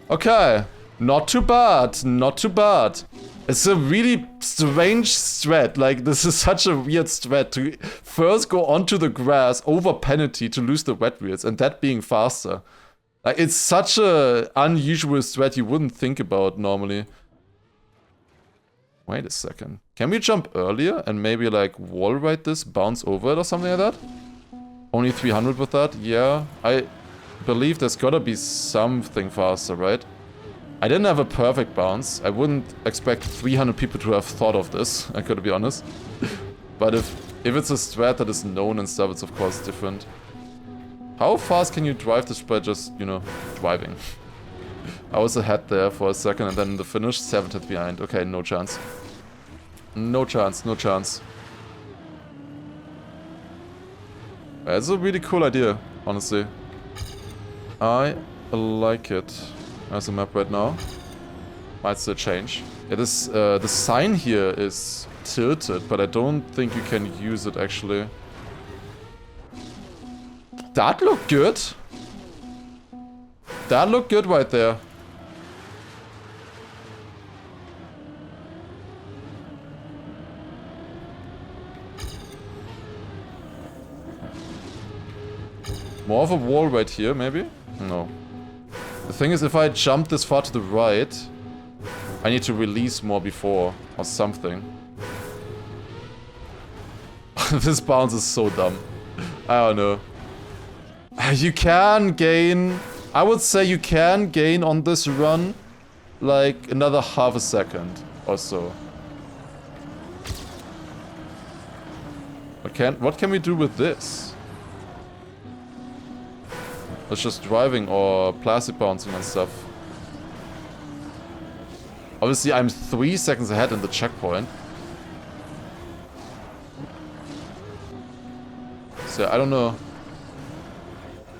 Okay. Not too bad. Not too bad. It's a really strange strat. Like, this is such a weird strat to first go onto the grass over penalty to lose the wet wheels and that being faster. Like, it's such a unusual strat you wouldn't think about normally. Wait a second. Can we jump earlier and maybe like wall ride this, bounce over it or something like that? Only 300 with that? Yeah. I believe there's gotta be something faster, right? I didn't have a perfect bounce. I wouldn't expect 300 people to have thought of this, I gotta be honest. But if it's a strat that is known and stuff, it's of course different. How fast can you drive this by just, you know, driving? I was ahead there for a second and then the finish, 7th behind. Okay, no chance. No chance, no chance. That's a really cool idea, honestly. I like it as a map right now. Might still change. It is, the sign here is tilted, but I don't think you can use it actually. That looked good. That looked good right there. More of a wall right here, maybe? No. The thing is, if I jump this far to the right, I need to release more before, or something. This bounce is so dumb. I don't know. You can gain... I would say you can gain on this run, like, another half a second or so. What can we do with this? It's just driving or plastic bouncing and stuff. Obviously, I'm 3 seconds ahead in the checkpoint. So, I don't know.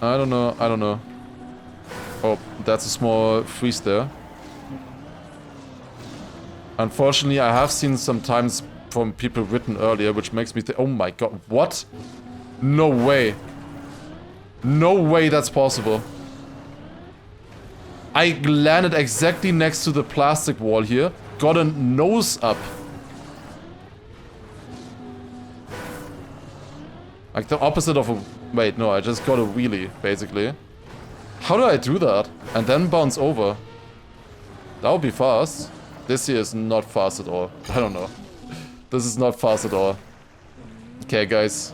I don't know. Oh, that's a small freeze there. Unfortunately, I have seen sometimes from people written earlier, which makes me think, oh my god, what? No way. No way that's possible. I landed exactly next to the plastic wall here, got a nose up. Like the opposite of a... Wait, no, I just got a wheelie, basically. How do I do that? And then bounce over? That would be fast. This here is not fast at all. I don't know. This is not fast at all. Okay, guys.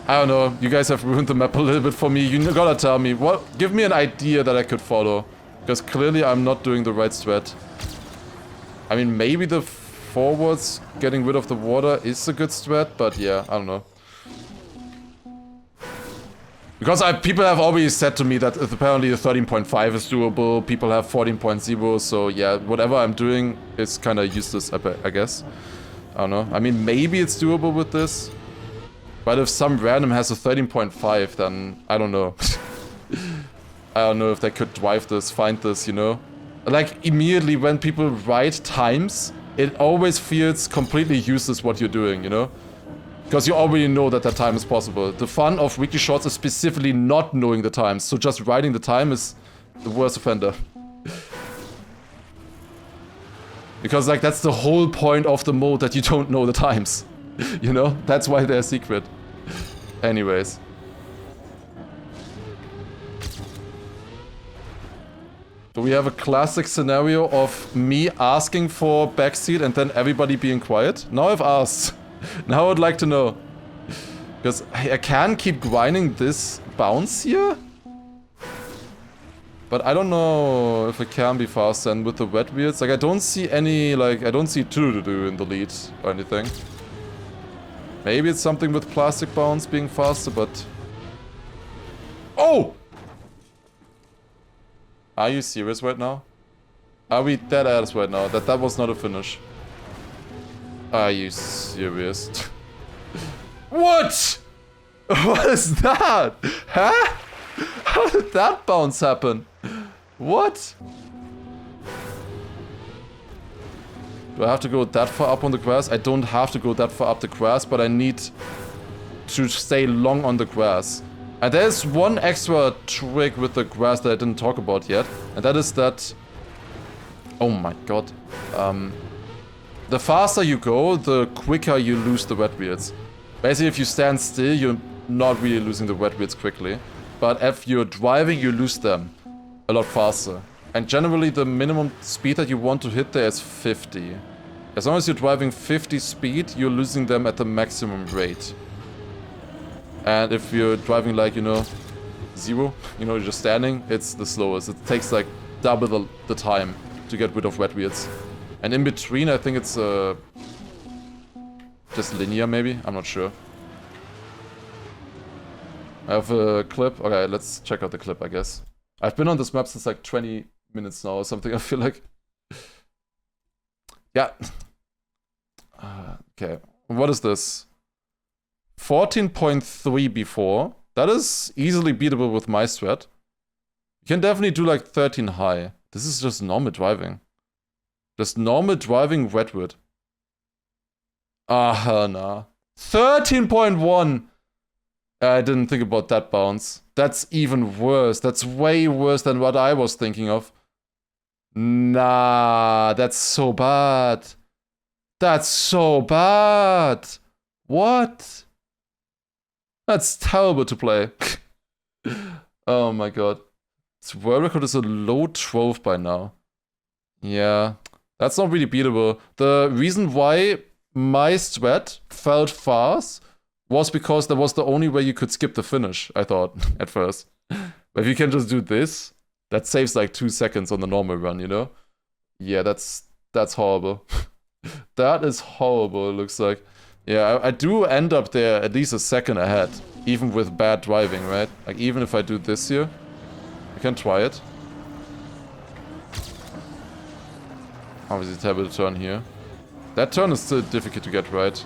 I don't know. You guys have ruined the map a little bit for me. You gotta tell me. What? Give me an idea that I could follow. Because clearly I'm not doing the right strat. I mean, maybe the forwards getting rid of the water is a good strat, but yeah, I don't know. Because people have always said to me that apparently the 13.5 is doable, people have 14.0, so yeah, whatever I'm doing is kind of useless, I guess. I don't know. I mean, maybe it's doable with this. But if some random has a 13.5, then I don't know. I don't know if they could drive this, find this, you know? Like, immediately when people write times, it always feels completely useless what you're doing, you know? Because you already know that that time is possible. The fun of weekly shorts is specifically not knowing the times, so just writing the time is the worst offender. Because, like, that's the whole point of the mode, that you don't know the times. You know? That's why they're secret. Anyways. Do we have a classic scenario of me asking for backseat and then everybody being quiet? Now I've asked. Now I'd like to know. Because I can keep grinding this bounce here. But I don't know if it can be faster and with the wet wheels. Like, I don't see any, like, I don't see do in the lead or anything. Maybe it's something with plastic bounce being faster, but... Oh! Are you serious right now? Are we dead ass right now? That was not a finish. Are you serious? What? What is that? Huh? How did that bounce happen? What? Do I have to go that far up on the grass? I don't have to go that far up the grass, but I need to stay long on the grass. And there's one extra trick with the grass that I didn't talk about yet. And that is that... Oh my god. The faster you go, the quicker you lose the wet wheels. Basically, if you stand still, you're not really losing the wet wheels quickly. But if you're driving, you lose them a lot faster. And generally, the minimum speed that you want to hit there is 50. As long as you're driving 50 speed, you're losing them at the maximum rate. And if you're driving like, you know, 0, you know, you're just standing, it's the slowest. It takes like double the time to get rid of wet wheels. And in between, I think it's just linear, maybe? I'm not sure. I have a clip. Okay, let's check out the clip, I guess. I've been on this map since like 20 minutes now or something, I feel like. Yeah. Okay. What is this? 14.3 before. That is easily beatable with my strat. You can definitely do like 13 high. This is just normal driving. Just normal driving Redwood. Ah, nah. 13.1! I didn't think about that bounce. That's even worse. That's way worse than what I was thinking of. Nah, that's so bad. That's so bad. What? That's terrible to play. Oh my god. Its world record is a low 12 by now. Yeah, that's not really beatable. The reason why my strat felt fast was because that was the only way you could skip the finish, I thought, at first. But if you can just do this, that saves like 2 seconds on the normal run, you know? Yeah, that's horrible. That is horrible, it looks like. Yeah, I do end up there at least a second ahead, even with bad driving, right? Like, even if I do this here, I can try it. Obviously, terrible turn here. That turn is still difficult to get right.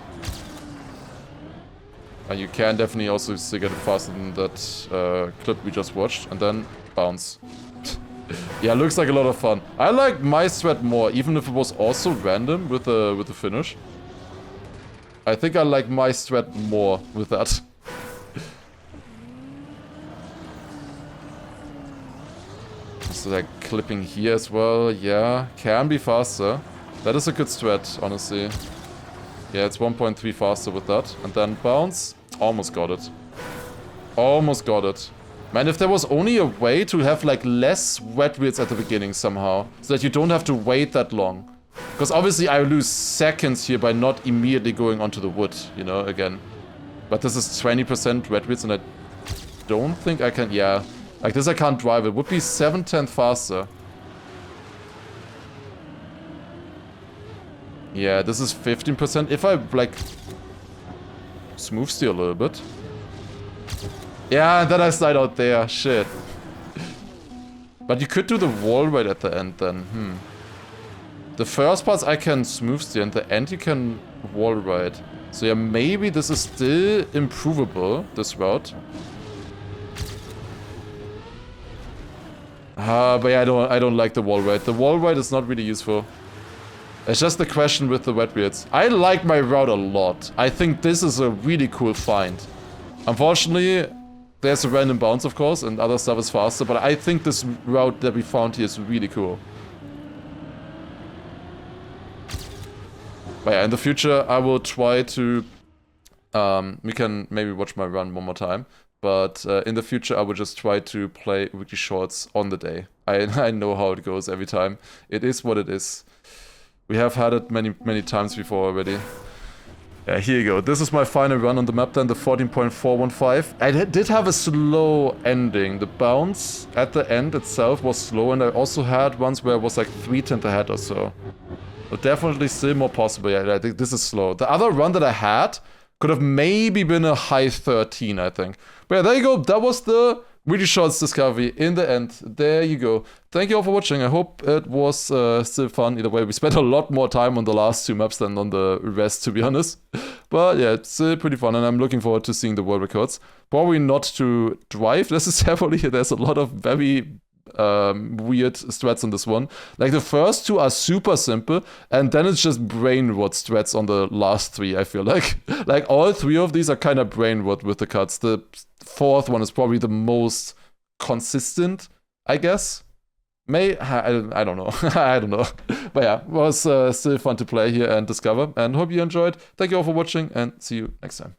And you can definitely also still get it faster than that clip we just watched, and then bounce. Yeah, looks like a lot of fun. I like my strat more, even if it was also random with the finish. I think I like my strat more with that. So like clipping here as well, yeah, can be faster. That is a good strat, honestly. Yeah, it's 1.3 faster with that. And then bounce, almost got it. Almost got it. Man, if there was only a way to have like less wet wheels at the beginning somehow, so that you don't have to wait that long. Because obviously I lose seconds here by not immediately going onto the wood, you know, again. But this is 20% wet wheels and I don't think I can, yeah. Like this I can't drive, it would be 7/10 faster. Yeah, this is 15%. If I like smooth steer a little bit. Yeah, then I slide out there, shit. But you could do the wall ride at the end then, The first parts I can smooth steer, and the end you can wall ride. So yeah, maybe this is still improvable, this route. But yeah, I don't like the wall ride. The wall ride is not really useful. It's just the question with the wet wheels. I like my route a lot. I think this is a really cool find. Unfortunately, there's a random bounce, of course, and other stuff is faster, but I think this route that we found here is really cool. But yeah, in the future, I will try to... we can maybe watch my run one more time. But in the future, I will just try to play weekly shorts on the day. I know how it goes every time. It is what it is. We have had it many times before already. Yeah, here you go. This is my final run on the map then, the 14.415. I did have a slow ending. The bounce at the end itself was slow, and I also had ones where it was like 3/10 ahead or so. But definitely still more possible. Yeah, I think this is slow. The other run that I had could have maybe been a high 13, I think. But yeah, there you go. That was the really short discovery in the end. There you go. Thank you all for watching. I hope it was still fun. Either way, we spent a lot more time on the last 2 maps than on the rest, to be honest. But yeah, it's still pretty fun, and I'm looking forward to seeing the world records. Probably not to drive necessarily. There's a lot of very weird strats on this one. Like the first 2 are super simple, and then it's just brain rot strats on the last 3, I feel like. Like all 3 of these are kind of brain rot with the cuts. The 4th one is probably the most consistent, I guess. I don't know. I don't know. But yeah, it was still fun to play here and discover, and hope you enjoyed. Thank you all for watching, and see you next time.